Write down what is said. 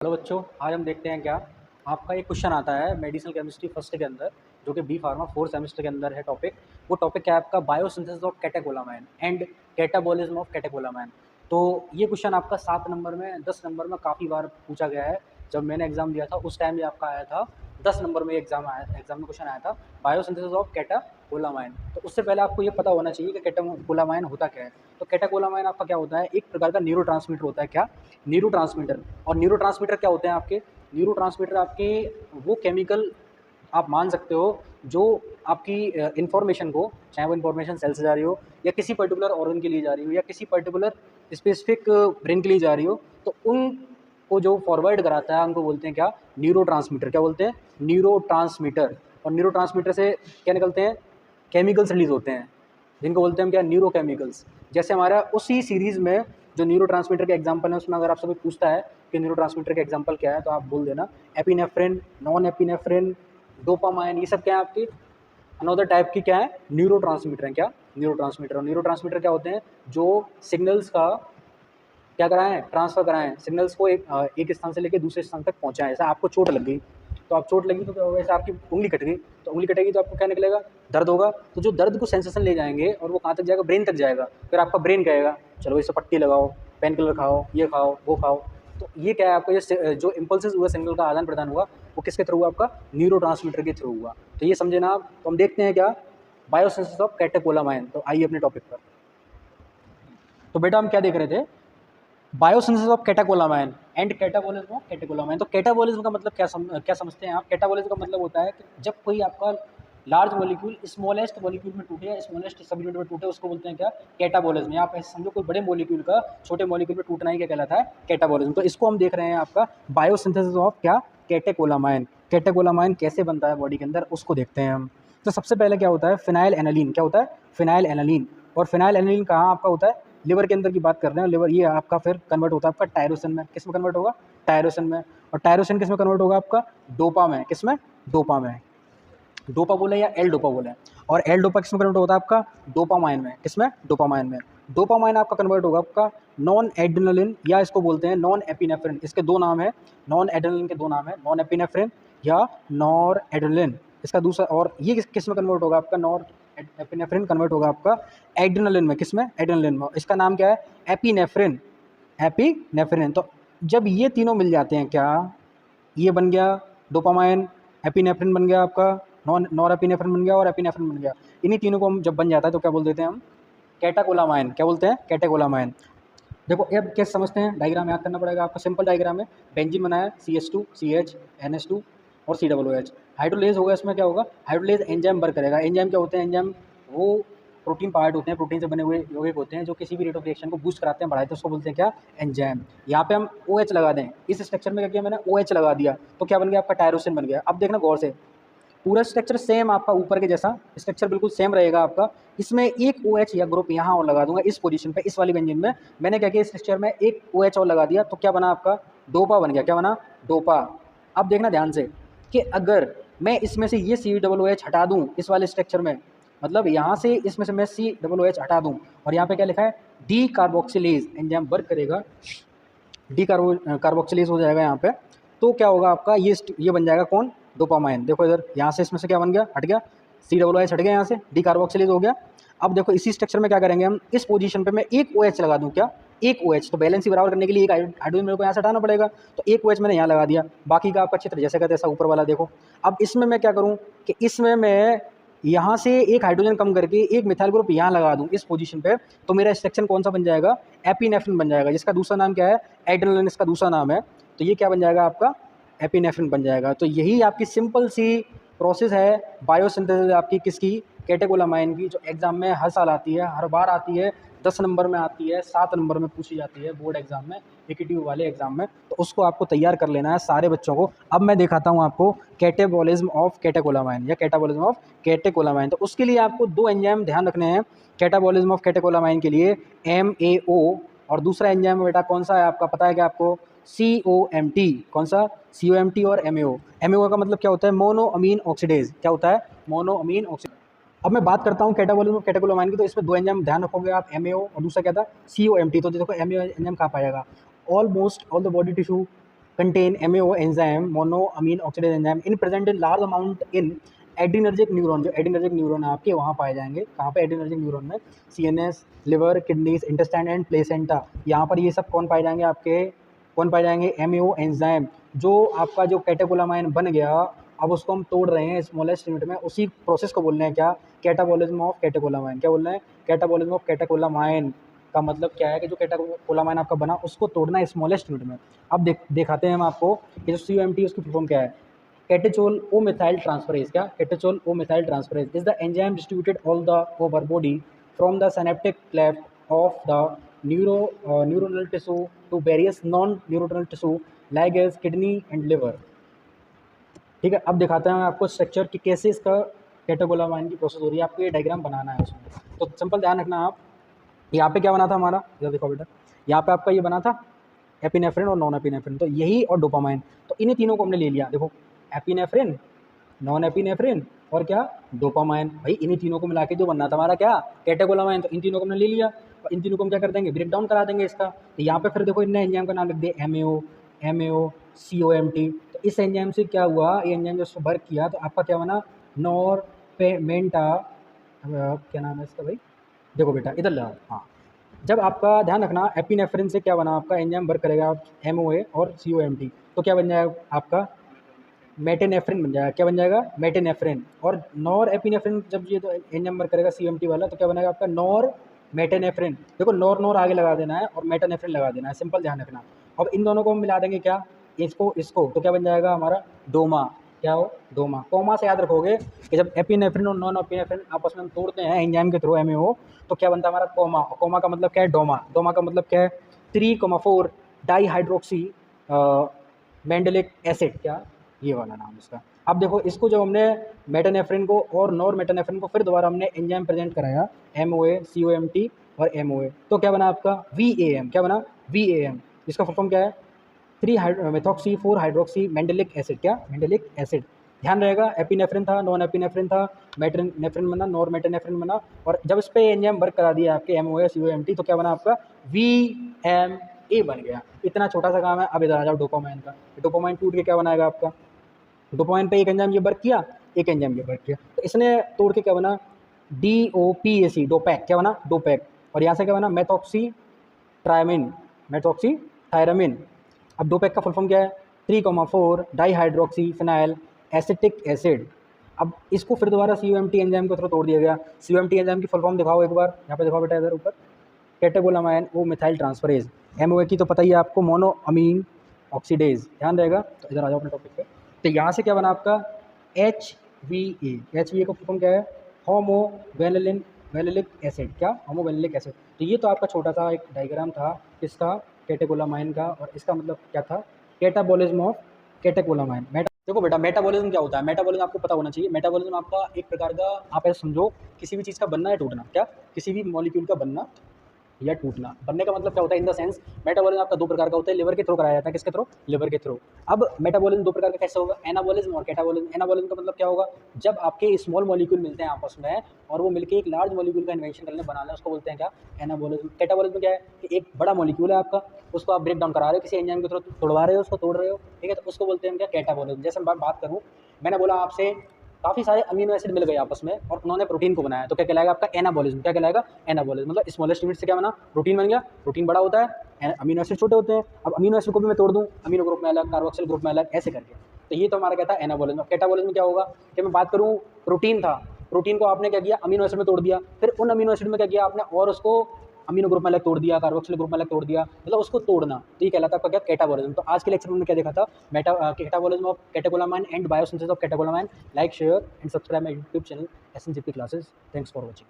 Hello बच्चों, आज हम देखते हैं क्या आपका एक क्वेश्चन आता है मेडिसिनल केमिस्ट्री फर्स्ट के अंदर, जो कि बी फार्मा फोर्थ सेमेस्टर के अंदर है टॉपिक। वो टॉपिक क्या है आपका? Biosynthesis of catecholamine and catabolism of catecholamine. तो ये क्वेश्चन आपका 7 नंबर में 10 नंबर में काफ़ी बार पूछा गया है। जब मैंने एग्जाम दिया था उस टाइम ये आपका आया था 10 नंबर में एग्जाम में क्वेश्चन आया था बायोसिंथेसिस ऑफ कैटाकोलामाइन। तो उससे पहले आपको ये पता होना चाहिए कि कैटाकोलामाइन होता क्या है। तो कैटाकोलामाइन आपका क्या होता है? एक प्रकार का न्यूरोट्रांसमीटर होता है। क्या? न्यूरोट्रांसमीटर। और न्यूरोट्रांसमीटर क्या होते हैं आपके? न्यूरोट्रांसमीटर आपके वो केमिकल आप मान सकते हो जो आपकी इंफॉर्मेशन को, चाहे वो इंफॉर्मेशन सेल से जा रही हो या किसी पर्टिकुलर ऑर्गन के लिए जा रही हो या किसी पर्टिकुलर स्पेसिफिक ब्रेन के लिए जा रही हो, तो उनको जो फॉरवर्ड कराता है उनको बोलते हैं क्या? न्यूरोट्रांसमीटर। क्या बोलते हैं? न्यूरोट्रांसमीटर। और न्यूरोट्रांसमीटर से क्या निकलते हैं? केमिकल्स रिलीज होते हैं, जिनको बोलते हैं हम क्या? न्यूरोकेमिकल्स। जैसे हमारा उसी सीरीज़ में जो न्यूरोट्रांसमीटर के एग्जांपल है, उसमें अगर आपसे कोई पूछता है कि न्यूरोट्रांसमीटर के एग्जांपल क्या है, तो आप बोल देना एपिनेफ्रिन, नॉन एपिनेफ्रिन, डोपामाइन। ये सब क्या है आपकी अनदर टाइप की क्या है? न्यूरोट्रांसमीटर है। क्या? न्यूरोट्रांसमीटर। और न्यूरोट्रांसमीटर क्या होते हैं? जो सिग्नल्स का क्या कराएं? ट्रांसफर कराएं, सिग्नल्स को एक स्थान से लेकर दूसरे स्थान तक पहुंचाएं। जैसे आपको चोट लग गई, तो आप चोट लगी तो क्या होगा? जैसे आपकी उंगली कट गई, तो उंगली कटेगी तो आपको क्या निकलेगा? दर्द होगा। तो जो दर्द को सेंसेशन ले जाएंगे और वो कहाँ तक जाएगा? ब्रेन तक जाएगा। फिर आपका ब्रेन कहेगा चलो इसे पट्टी लगाओ, पेन किलर खाओ, ये खाओ, वो खाओ। तो ये क्या है आपको? ये जो इम्पल्सेस हुआ, सिग्नल का आदान प्रदान हुआ, वो किसके थ्रू हुआ? आपका न्यूरोट्रांसमीटर के थ्रू हुआ। तो ये समझे ना आप? तो हम देखते हैं क्या? Biosynthesis of catecholamine. तो आइए अपने टॉपिक पर। तो बेटा हम क्या देख रहे थे? Biosynthesis of catecholamine and catabolism of catecholamine. तो कैटाबॉलिज्म का मतलब क्या समझते हैं आप? कैटाबॉलिज्म का मतलब होता है कि जब कोई आपका लार्ज मॉलिक्यूल स्मॉलेस्ट मॉलिक्यूल में टूटे या स्मॉलेस्ट सब यूनिट में टूटे, उसको बोलते हैं क्या? कैटाबॉलिज्म। या आप ऐसे समझो कोई बड़े मॉलिक्यूल का छोटे मॉलिक्यूल में टूटना ही क्या कहलाता है? कैटाबॉलिज्म। तो इसको हम देख रहे हैं आपका बायोसिंथेसिस ऑफ क्या? कैटेकोलामाइन। कैटेकोलामाइन कैसे बनता है बॉडी के अंदर, उसको देखते हैं हम। तो सबसे पहले क्या होता है? Phenyl aniline. क्या होता है? Phenyl aniline. और फिनाइल एनालिन कहाँ आपका होता है? लिवर के अंदर की बात कर रहे हैं। लिवर ये आपका फिर कन्वर्ट होता है आपका टायरोसिन में। किस में कन्वर्ट होगा? टायरोसिन में। और टायरोसिन किस में कन्वर्ट होगा? आपका डोपा में। किस में? डोपा में। डोपा बोले या एल डोपा बोले। और एल डोपा किस में कन्वर्ट होता है? आपका डोपामाइन में। किस में? डोपामाइन में। डोपामाइन आपका कन्वर्ट होगा आपका नॉन एड्रेनलिन, या इसको बोलते हैं नॉन एपिनेफ्रिन। इसके दो नाम है, नॉन एड्रेनलिन के दो नाम है, नॉन एपिनेफ्रिन या नॉर एड्रेनलिन। इसका दूसरा, और ये किस में कन्वर्ट होगा? आपका नॉर एपिनेफ्रिन कन्वर्ट होगा आपका एड्रेनलिन में। किस में? एड्रेनलिन में। इसका नाम क्या है? एपिनेफ्रिन। एपिनेफ्रिन। तो जब ये तीनों मिल जाते हैं, क्या ये बन गया डोपामाइन, एपिनेफ्रिन बन गया आपका, नॉर एपिनेफ्रिन बन गया और एपिनेफ्रिन बन गया। इन्हीं तीनों को हम जब बन जाता है तो क्या बोल देते हैं हम? कैटाकोलामाइन। क्या बोलते हैं? कैटाकोलामाइन। देखो अब कैसे समझते हैं? डायग्राम याद करना पड़ेगा आपका। सिंपल डायग्राम है। बेंजीन बनाया, CH2 CH NH2 और COOH। हाइड्रोलेज होगा, इसमें क्या होगा? हाइड्रोलेज एंजाइम वर्क करेगा। एंजाइम क्या होते हैं? एंजाइम वो प्रोटीन पार्ट होते हैं, प्रोटीन से बने हुए यौगिक होते हैं जो किसी भी रेट ऑफ रिएक्शन को बूस्ट कराते हैं, बढ़ाते हैं। उसको बोलते हैं क्या? एंजाइम। यहाँ पे हम OH लगा दें, इस स्ट्रक्चर में क्या किया मैंने? OH लगा दिया, तो क्या बन गया? आपका टायरोसिन बन गया। अब देखना गौर से, पूरा स्ट्रक्चर सेम आपका ऊपर के जैसा स्ट्रक्चर बिल्कुल सेम रहेगा आपका। इसमें एक OH या ग्रुप यहाँ और लगा दूंगा इस पोजीशन पे, इस वाली बेंजीन में। मैंने क्या किया? इस स्ट्रक्चर में एक OH और लगा दिया, तो क्या बना आपका? डोपा बन गया। क्या बना? डोपा। अब देखना ध्यान से कि अगर मैं इसमें से ये COOH हटा दूं इस वाले स्ट्रक्चर में, मतलब यहाँ से इसमें से मैं COOH हटा दूं, और यहाँ पे क्या लिखा है? डी कार्बोक्सिलेज एंजाइम वर्क करेगा, डी कार्बोक्सिलेज हो जाएगा यहाँ पे। तो क्या होगा आपका? ये बन जाएगा कौन? डोपामाइन। देखो इधर, यहाँ से इसमें से क्या बन गया? हट गया, COOH हट गया, यहाँ से डी कार्बोक्सिलेज हो गया। अब देखो इसी स्ट्रक्चर में क्या करेंगे हम? इस पोजीशन पे मैं एक OH लगा दूं। क्या? एक OH। तो बैलेंस ही बराबर करने के लिए एक हाइड्रोजन मेरे को यहाँ से हटाना पड़ेगा, तो एक OH मैंने यहाँ लगा दिया। बाकी का आपका चित्र जैसे का तैसा ऊपर वाला देखो। अब इसमें मैं क्या करूँ कि इसमें मैं यहाँ से एक हाइड्रोजन कम करके एक मिथाइल ग्रुप यहाँ लगा दूं इस पोजीशन पे, तो मेरा स्ट्रक्चर कौन सा बन जाएगा? एपिनेफ्रिन बन जाएगा, जिसका दूसरा नाम क्या है? एड्रेनलिन इसका दूसरा नाम है। तो ये क्या बन जाएगा आपका? एपिनेफ्रिन बन जाएगा। तो यही आपकी सिंपल सी प्रोसेस है बायोसिंथेसिस आपकी किसकी? कैटेकोलामाइन की, जो एग्जाम में हर साल आती है, हर बार आती है। 10 नंबर में आती है, 7 नंबर में पूछी जाती है बोर्ड एग्जाम में, AKTU वाले एग्जाम में। तो उसको आपको तैयार कर लेना है सारे बच्चों को। अब मैं दिखाता हूँ आपको कैटेबॉलिज्म ऑफ कैटेकोलामाइन या कैटाबॉलिज्म ऑफ कैटेकोलामाइन। तो उसके लिए आपको दो एंजाइम ध्यान रखने हैं कैटाबॉलिज्म ऑफ कैटेकोलामाइन के लिए, MAO। और दूसरा एंजाइम बेटा कौन सा है आपका? पता है क्या आपको? COMT। कौन सा? COMT और MAO। MAO का मतलब क्या होता है? Mono amine oxidase. क्या होता है? Mono amine oxidase. अब मैं बात करता हूँ कैटाबॉलिज्म ऑफ कैटेकोलामाइन की, तो इसमें दो एंजाइम ध्यान रखोगे आप, MAO और दूसरा क्या था? COMT। तो देखो MAO एंजाइम कहाँ पाएगा? Almost all the body tissue contain MAO enzyme, monoamine oxidase enzyme in present in large amount in adrenergic neuron. जो एड्रीनर्जिक न्यूरॉन है आपके वहाँ पाए जाएंगे। कहाँ पे एड्रीनर्जिक न्यूरॉन में? CNS, liver, kidneys, intestine and placenta. यहाँ पर ये सब कौन पाए जाएंगे आपके? कौन पाए जाएंगे? MAO enzyme. जो आपका जो कैटेकोलामाइन बन गया, अब उसको हम तोड़ रहे हैं स्मॉलेस्ट यूनिट में। उसी प्रोसेस को बोल रहे हैं क्या? Catabolism of catecholamine. क्या बोल रहे हैं? कैटाबॉलिज्म ऑफ कैटेकोलामाइन का मतलब क्या है कि जो कैटाकोलामाइन आपका बना उसको तोड़ना है स्मॉलेस्ट यूनिट में। अब दिखाते हैं हम आपको कि जो COMT उसकी फुल फॉर्म क्या है। Catechol O methyl transferase। क्या? Catechol O methyl transferase is the enzyme distributed all the over body from the synaptic cleft of the neuronal tissue to various non-neuronal tissue like as kidney and liver। ठीक है, अब दिखाते हैं आपको structure कि कैसे इसका कैटेकोलामाइन की प्रोसेस हो रही है। आपको ये डायग्राम बनाना है उसमें, तो सिंपल ध्यान रखना आप। यहाँ पे क्या बना था हमारा, इधर देखो बेटा, यहाँ पे आपका ये बना था एपिनेफ्रिन और नॉन एपिनेफ्रिन, तो यही और डोपामाइन। तो इन्हीं तीनों को हमने ले लिया। देखो, एपिनेफ्रिन, नॉन एपिनेफ्रिन और क्या? डोपामाइन। भाई इन्हीं तीनों को मिला के जो बनना था हमारा क्या? कैटेकोलामाइन। तो इन तीनों को हमने ले लिया और इन तीनों को हम क्या कर देंगे? ब्रेक डाउन करा देंगे इसका। तो यहाँ पे फिर देखो इनने एंजाइम का नाम लिख दिया MAO COMT। तो इस एंजाइम से क्या हुआ? ये एंजाइम जो उसको वर्क किया तो आपका क्या बना? नॉरपेमेंटा। क्या नाम है इसका भाई? देखो बेटा इधर लगाओ। हाँ, जब आपका ध्यान रखना एपिनेफ्रिन से क्या बना आपका? एंजाइम वर्क करेगा MOA और COMT, तो क्या बन जाएगा आपका? मेटेनेफ्रिन बन जाएगा। क्या बन जाएगा? मेटेनेफ्रिन। और नॉर एपिनेफ्रिन जब ये तो एंजाइम वर्क करेगा COMT वाला, तो क्या बनेगा आपका? नॉर मेटेनेफ्रिन। देखो नॉर आगे लगा देना है और मेटेनेफ्रिन लगा देना है, सिंपल ध्यान रखना। अब इन दोनों को हम मिला देंगे क्या? इसको तो क्या बन जाएगा हमारा? डोमा। क्या हो? डोमा। कोमा से याद रखोगे कि जब एपिनेफ्रिन और नॉन एपिनेफ्रिन आपस में हम तोड़ते हैं एंजाइम के थ्रू MAO, तो क्या बनता है हमारा? कोमा। कोमा का मतलब क्या है? डोमा। डोमा का मतलब क्या है? 3,4 डाईहाइड्रोक्सी मेंडेलिक एसिड। क्या? ये वाला नाम इसका। अब देखो इसको जब हमने मेटानेफ्रिन को और नॉर मेटानेफ्रिन को फिर दोबारा हमने एंजाइम प्रेजेंट कराया MOA COMT और MOA, तो क्या बना आपका? VAM। क्या बना? VAM। इसका फुल फॉर्म क्या है? 3 4 हाइड्रोक्सी मेंडेलिक एसिड। क्या? Mandelic acid. ध्यान रहेगा, एपिनेफ्रिन था, नॉन एपिनेफ्रिन था, मेटानेफ्रिन बना, नॉर मेटानेफ्रिन बना, और जब इस पे एंजाइम वर्क करा दिया आपके MOA COMT, तो क्या बना आपका? VMA बन गया। इतना छोटा सा काम है। अब इधर आ जाओ डोपामाइन का। डोपामाइन टूट के क्या बनाएगा आपका? डोपामाइन पे एक एंजाइम ये वर्क किया, एक एंजाइम ये वर्क किया, तो इसने तोड़ के क्या बना? DOPAC, डोपैक। क्या बना? डोपैक। और यहाँ से क्या बना? मेथॉक्सीथायरामिन। अब डोपैक का फुल फॉर्म क्या है? 3,4 डाईहाइड्रोक्सी फिनाइल एसिटिक एसिड। अब इसको फिर दोबारा COMT एंजाइम के थ्रू तोड़ दिया गया। COMT एंजाइम की फुल फॉर्म दिखाओ एक बार, यहाँ पे दिखाओ बेटा इधर ऊपर। Catecholamine O methyl transferase. MOA की तो पता ही है आपको, मोनोअमीन ऑक्सीडेज। ध्यान रहेगा। तो इधर आ जाओ अपने टॉपिक पे। तो यहाँ से क्या बना आपका? HVA। HVA का फुल फॉर्म क्या है? होमोवेनिलिक एसिड। क्या? होमोवेनिलिक एसिड। तो ये तो आपका छोटा सा एक डायग्राम था इसका, कैटेकोलामाइन का, और इसका मतलब क्या था? Catabolism of catecholamine. देखो बेटा, मेटाबॉलिज्म क्या होता है? मेटाबॉलिज्म आपको पता होना चाहिए। मेटाबॉलिज्म आपका एक प्रकार का, आप ऐसे समझो, किसी भी चीज़ का बनना या टूटना। क्या? किसी भी मॉलिक्यूल का बनना या टूटना। बनने का मतलब क्या होता है? इन द सेंस मेटाबॉलिज्म आपका दो प्रकार का होता है। लिवर के थ्रू कराया जाता है। किसके थ्रू? लिवर के थ्रू। अब मेटाबॉलिज्म दो प्रकार का कैसे होगा? एनाबॉलिज्म और कैटाबॉलिज्म। एनाबॉलिज्म का मतलब क्या होगा? जब आपके स्मॉल मॉलिक्यूल मिलते हैं आपस में और वो मिलकर एक लार्ज मॉलिक्यूल का इन्वेंशन करने बनाना, उसको बोलते हैं क्या? एनाबॉलिज्म। कैटाबॉलिज्म क्या है? कि एक बड़ा मॉलिक्यूल है आपका, उसको आप ब्रेक डाउन करा रहे हो, किसी एंजाइम के थ्रू तोड़वा रहे हो, उसको तोड़ रहे हो, ठीक है, तो उसको बोलते हैं क्या? कैटाबॉलिज्म। जैसे मैं बात करूँ, मैंने बोला आपसे काफ़ी सारे अमीनो एसिड मिल गए आपस में और उन्होंने प्रोटीन को बनाया, तो क्या कहलाएगा आपका? एनाबॉलिज्म। क्या कहलाएगा? एनाबॉलिज्म। मतलब स्मॉलेस्ट यूनिट से क्या बना? प्रोटीन बन गया। प्रोटीन बड़ा होता है, अमीनो एसिड छोटे होते हैं। अब अमीनो एसिड को भी मैं तोड़ दूँ, अमीनो ग्रुप में अलग, कार्बोक्सिल ग्रुप में अलग, ऐसे करके। तो ये तो हमारा क्या था? एनाबॉलिज्म। कैटाबॉलिज्म क्या होगा? कि मैं बात करूँ, प्रोटीन था, प्रोटीन को आपने क्या किया? अमीनो एसिड में तोड़ दिया, फिर उन अमीनो एसिड में क्या किया आपने? और उसको अमीनो ग्रुप में अलग तोड़ दिया, कार्बोक्सिल ग्रुप में अलग तोड़ दिया, मतलब उसको तोड़ना। तो ये कहलाता है आपका क्या? कैटाबॉलिज्म। तो आज के लेक्चर में हमने क्या देखा था? Catabolism of catecholamine and biosynthesis of catecholamine. Like, share and subscribe my YouTube channel SNCP classes. Thanks for watching.